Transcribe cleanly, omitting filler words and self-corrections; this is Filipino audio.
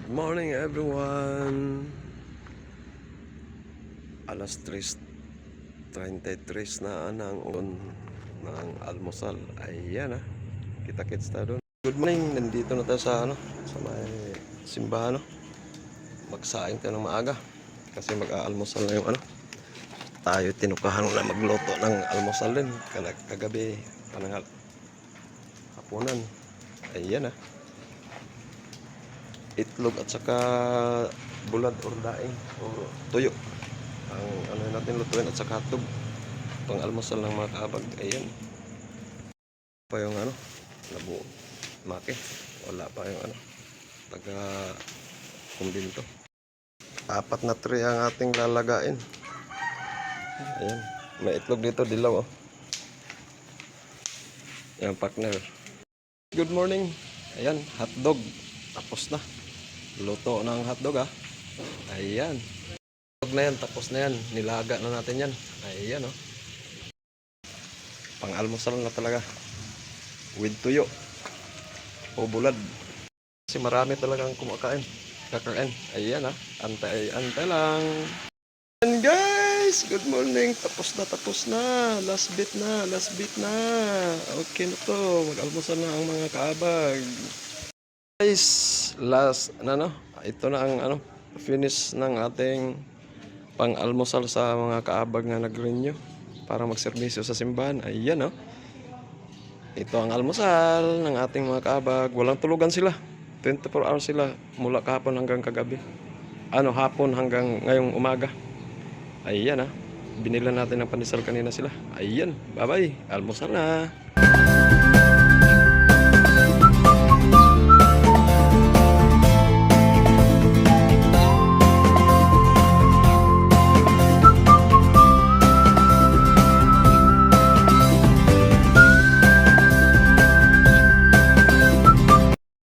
Good morning everyone. Alas 3:33 na ang ng almusal. Ayan ah. Kita-kits tayo doon. Good morning. Nandito na tayo sa sa may simbahan Magsaing tayo ng maaga kasi mag-aalmusal na yung tayo tinukahan na magluto ng almusal din kagabi pananghal hapunan. Ayan ah. Itlog at saka bulad or daing o tuyo ang natin lutuin at saka hotdog pang almusal ng mga kaabag. Ayan pa yung nabuo maki, wala pa yung taga kumbinto. 4 na tray ang ating lalagain. Ayan, may itlog dito, dilaw yan partner. Good morning. Ayan, hotdog tapos na, luto ng hotdog ayan, hotdog na yan, tapos na yan, nilaga na natin yan. Ayan pang almusal na talaga with tuyo o bulad kasi marami talagang kakain. Ayan antay lang. And guys, good morning. Tapos na, last bit na. Okay na to, mag-almusal na ang mga kaabag. Guys, last ito na ang finish ng ating pang-almusal sa mga kaabag na nag-renew para magserbisyo sa simbahan. Ayan ito ang almusal ng ating mga kaabag. Walang tulugan sila. 24 hours sila mula kahapon hanggang kagabi. Hapon hanggang ngayong umaga. Ayan binila natin ng pandesal kanina sila. Ayan, bye-bye. Almusal na.